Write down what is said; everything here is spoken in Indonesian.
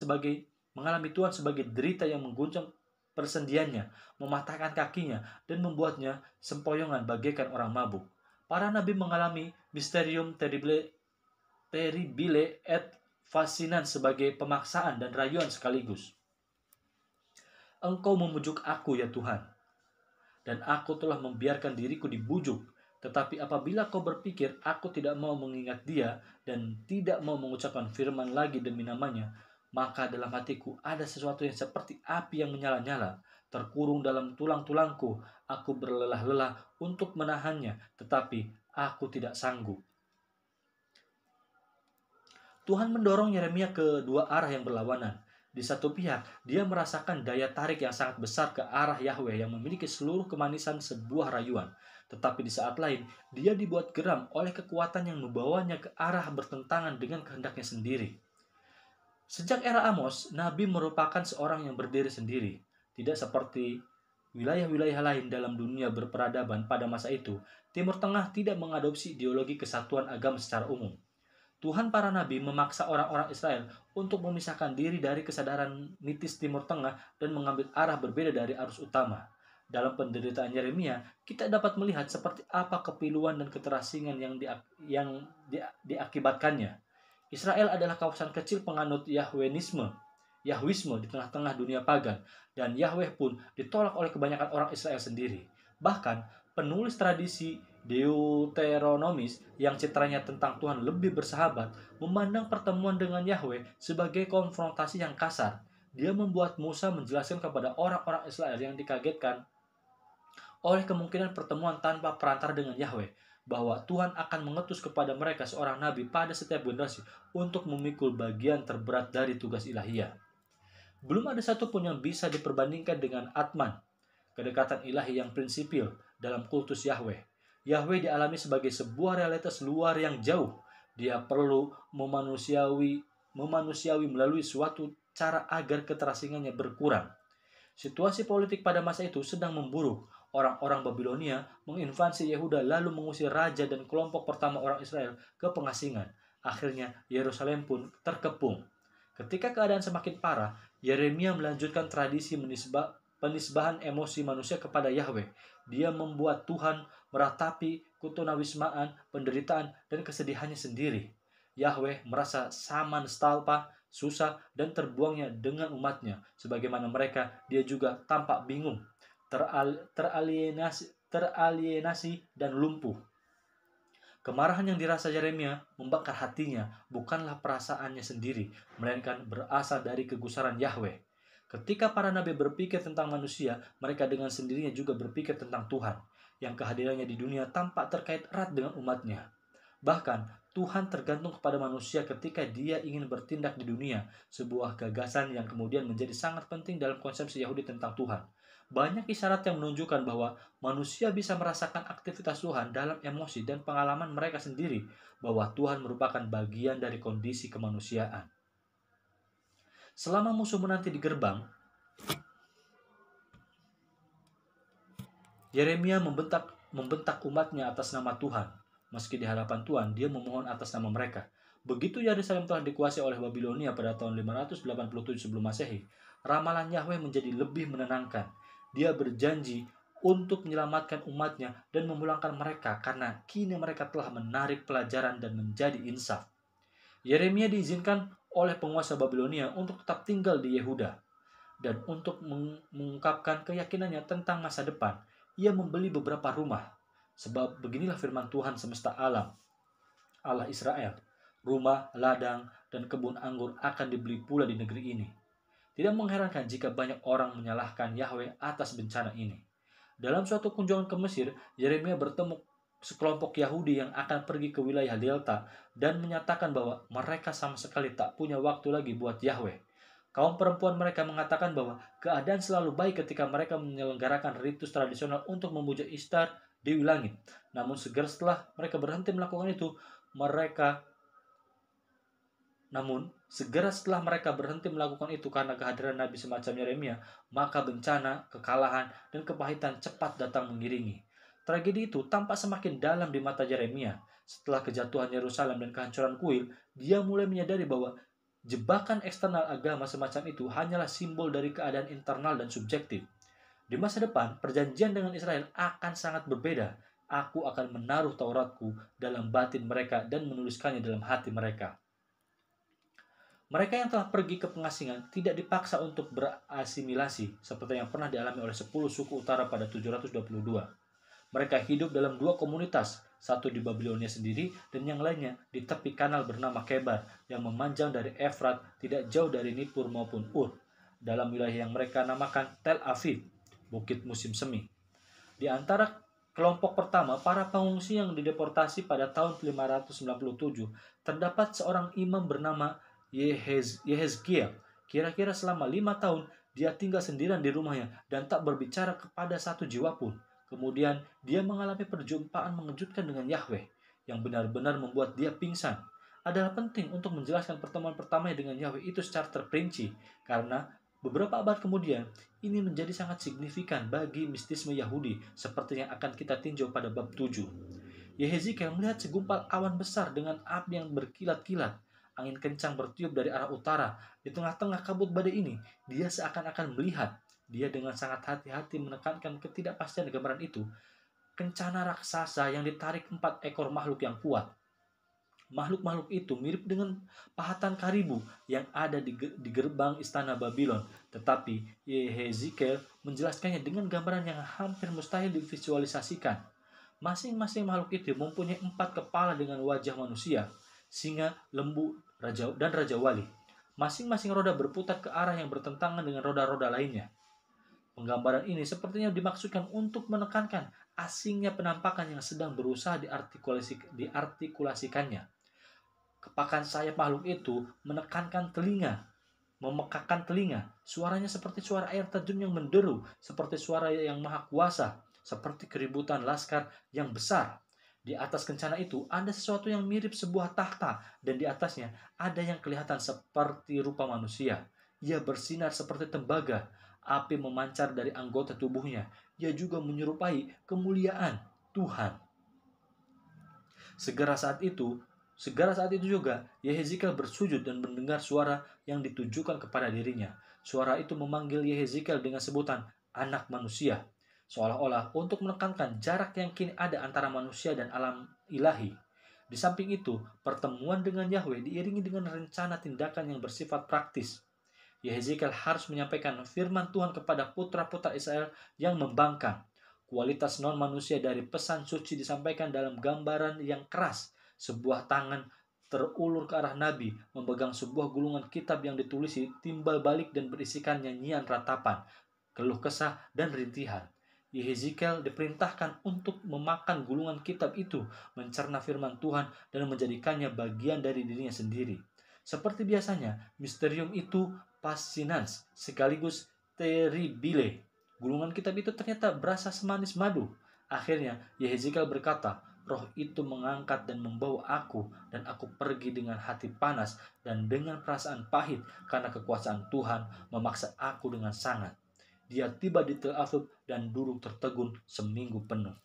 Tuhan sebagai derita yang mengguncang persendiannya, mematahkan kakinya, dan membuatnya sempoyongan bagaikan orang mabuk. Para nabi mengalami mysterium terribile et fascinan sebagai pemaksaan dan rayuan sekaligus. Engkau memujuk aku ya Tuhan, dan aku telah membiarkan diriku dibujuk. Tetapi apabila kau berpikir aku tidak mau mengingat dia dan tidak mau mengucapkan firman lagi demi namanya, maka dalam hatiku ada sesuatu yang seperti api yang menyala-nyala, terkurung dalam tulang-tulangku. Aku berlelah-lelah untuk menahannya, tetapi aku tidak sanggup. Tuhan mendorong Yeremia ke dua arah yang berlawanan. Di satu pihak, dia merasakan daya tarik yang sangat besar ke arah Yahweh yang memiliki seluruh kemanisan sebuah rayuan. Tetapi di saat lain, dia dibuat geram oleh kekuatan yang membawanya ke arah bertentangan dengan kehendaknya sendiri. Sejak era Amos, Nabi merupakan seorang yang berdiri sendiri. Tidak seperti wilayah-wilayah lain dalam dunia berperadaban pada masa itu, Timur Tengah tidak mengadopsi ideologi kesatuan agama secara umum. Tuhan para nabi memaksa orang-orang Israel untuk memisahkan diri dari kesadaran mitis Timur Tengah dan mengambil arah berbeda dari arus utama. Dalam penderitaan Yeremia, kita dapat melihat seperti apa kepiluan dan keterasingan yang diakibatkannya. Israel adalah kawasan kecil penganut Yahwisme di tengah-tengah dunia pagan, dan Yahweh pun ditolak oleh kebanyakan orang Israel sendiri. Bahkan, penulis tradisi Deuteronomis yang citranya tentang Tuhan lebih bersahabat memandang pertemuan dengan Yahweh sebagai konfrontasi yang kasar. Dia membuat Musa menjelaskan kepada orang-orang Israel yang dikagetkan oleh kemungkinan pertemuan tanpa perantara dengan Yahweh, bahwa Tuhan akan mengutus kepada mereka seorang nabi pada setiap generasi untuk memikul bagian terberat dari tugas ilahiyah. Belum ada satupun yang bisa diperbandingkan dengan Atman, kedekatan ilahi yang prinsipil dalam kultus Yahweh. Yahweh dialami sebagai sebuah realitas luar yang jauh. Dia perlu memanusiawi melalui suatu cara agar keterasingannya berkurang. Situasi politik pada masa itu sedang memburuk. Orang-orang Babilonia menginvasi Yehuda lalu mengusir raja dan kelompok pertama orang Israel ke pengasingan. Akhirnya Yerusalem pun terkepung. Ketika keadaan semakin parah, Yeremia melanjutkan tradisi penisbahan emosi manusia kepada Yahweh. Dia membuat Tuhan meratapi kutunawismaan, penderitaan, dan kesedihannya sendiri. Yahweh merasa saman stalpa, susah, dan terbuangnya dengan umatnya. Sebagaimana mereka, dia juga tampak bingung, teralienasi dan lumpuh. Kemarahan yang dirasa Yeremia membakar hatinya bukanlah perasaannya sendiri, melainkan berasal dari kegusaran Yahweh. Ketika para nabi berpikir tentang manusia, mereka dengan sendirinya juga berpikir tentang Tuhan, yang kehadirannya di dunia tampak terkait erat dengan umatnya. Bahkan, Tuhan tergantung kepada manusia ketika dia ingin bertindak di dunia, sebuah gagasan yang kemudian menjadi sangat penting dalam konsepsi Yahudi tentang Tuhan. Banyak isyarat yang menunjukkan bahwa manusia bisa merasakan aktivitas Tuhan dalam emosi dan pengalaman mereka sendiri, bahwa Tuhan merupakan bagian dari kondisi kemanusiaan. Selama musuh menanti di gerbang, Yeremia membentak umatnya atas nama Tuhan. Meski di hadapan Tuhan, dia memohon atas nama mereka. Begitu Yerusalem telah dikuasai oleh Babilonia pada tahun 587 sebelum Masehi, ramalan Yahweh menjadi lebih menenangkan. Dia berjanji untuk menyelamatkan umatnya dan memulangkan mereka karena kini mereka telah menarik pelajaran dan menjadi insaf. Yeremia diizinkan oleh penguasa Babilonia untuk tetap tinggal di Yehuda, dan untuk mengungkapkan keyakinannya tentang masa depan, ia membeli beberapa rumah. Sebab beginilah firman Tuhan semesta alam, Allah Israel, rumah, ladang, dan kebun anggur akan dibeli pula di negeri ini. Tidak mengherankan jika banyak orang menyalahkan Yahweh atas bencana ini. Dalam suatu kunjungan ke Mesir, Yeremia bertemu sekelompok Yahudi yang akan pergi ke wilayah Delta dan menyatakan bahwa mereka sama sekali tak punya waktu lagi buat Yahweh. Kaum perempuan mereka mengatakan bahwa keadaan selalu baik ketika mereka menyelenggarakan ritus tradisional untuk memuja Ishtar, Dewi Langit. Namun segera setelah mereka berhenti melakukan itu, karena kehadiran Nabi semacam Yeremia, maka bencana, kekalahan, dan kepahitan cepat datang mengiringi. Tragedi itu tampak semakin dalam di mata Yeremia. Setelah kejatuhan Yerusalem dan kehancuran kuil, dia mulai menyadari bahwa Jebakan eksternal agama semacam itu hanyalah simbol dari keadaan internal dan subjektif. Di masa depan, perjanjian dengan Israel akan sangat berbeda. Aku akan menaruh Tauratku dalam batin mereka dan menuliskannya dalam hati mereka. Mereka yang telah pergi ke pengasingan tidak dipaksa untuk berasimilasi seperti yang pernah dialami oleh 10 suku utara pada 722. Mereka hidup dalam dua komunitas, satu di Babilonia sendiri dan yang lainnya di tepi kanal bernama Kebar yang memanjang dari Efrat tidak jauh dari Nippur maupun Ur, dalam wilayah yang mereka namakan Tel Aviv, bukit musim semi. Di antara kelompok pertama, para pengungsi yang dideportasi pada tahun 597, terdapat seorang imam bernama Yehezkiel. Kira-kira selama 5 tahun, dia tinggal sendirian di rumahnya dan tak berbicara kepada satu jiwa pun. Kemudian, dia mengalami perjumpaan mengejutkan dengan Yahweh, yang benar-benar membuat dia pingsan. Adalah penting untuk menjelaskan pertemuan pertamanya dengan Yahweh itu secara terperinci, karena beberapa abad kemudian, ini menjadi sangat signifikan bagi mistisme Yahudi, seperti yang akan kita tinjau pada bab 7. Yehezkiel melihat segumpal awan besar dengan api yang berkilat-kilat. Angin kencang bertiup dari arah utara. Di tengah-tengah kabut badai ini, dia seakan-akan melihat. Dia dengan sangat hati-hati menekankan ketidakpastian gambaran itu. Kencana raksasa yang ditarik 4 ekor makhluk yang kuat. Makhluk-makhluk itu mirip dengan pahatan karibu yang ada di gerbang istana Babylon. Tetapi Yehezkiel menjelaskannya dengan gambaran yang hampir mustahil divisualisasikan. Masing-masing makhluk itu mempunyai 4 kepala dengan wajah manusia, singa, lembu, dan raja wali. Masing-masing roda berputar ke arah yang bertentangan dengan roda-roda lainnya. Penggambaran ini sepertinya dimaksudkan untuk menekankan asingnya penampakan yang sedang berusaha diartikulasikannya. Kepakan sayap makhluk itu memekakan telinga. Suaranya seperti suara air terjun yang menderu, seperti suara yang maha kuasa, seperti keributan laskar yang besar. Di atas kencana itu ada sesuatu yang mirip sebuah tahta, dan di atasnya ada yang kelihatan seperti rupa manusia. Ia bersinar seperti tembaga, api memancar dari anggota tubuhnya. Ia juga menyerupai kemuliaan Tuhan. Segera saat itu juga, Yehezkiel bersujud dan mendengar suara yang ditujukan kepada dirinya. Suara itu memanggil Yehezkiel dengan sebutan anak manusia, seolah-olah untuk menekankan jarak yang kini ada antara manusia dan alam ilahi. Di samping itu, pertemuan dengan Yahweh diiringi dengan rencana tindakan yang bersifat praktis. Yehezkiel harus menyampaikan firman Tuhan kepada putra-putra Israel yang membangkang. Kualitas non-manusia dari pesan suci disampaikan dalam gambaran yang keras. Sebuah tangan terulur ke arah Nabi, memegang sebuah gulungan kitab yang ditulisi timbal balik dan berisikan nyanyian ratapan, keluh kesah, dan rintihan. Yehezkiel diperintahkan untuk memakan gulungan kitab itu, mencerna firman Tuhan, dan menjadikannya bagian dari dirinya sendiri. Seperti biasanya, misterium itu fascinans sekaligus terribile. Gulungan kitab itu ternyata berasa semanis madu. Akhirnya, Yehezkiel berkata, roh itu mengangkat dan membawa aku, dan aku pergi dengan hati panas dan dengan perasaan pahit, karena kekuasaan Tuhan memaksa aku dengan sangat. Dia tiba di Tel Aviv dan duduk tertegun seminggu penuh.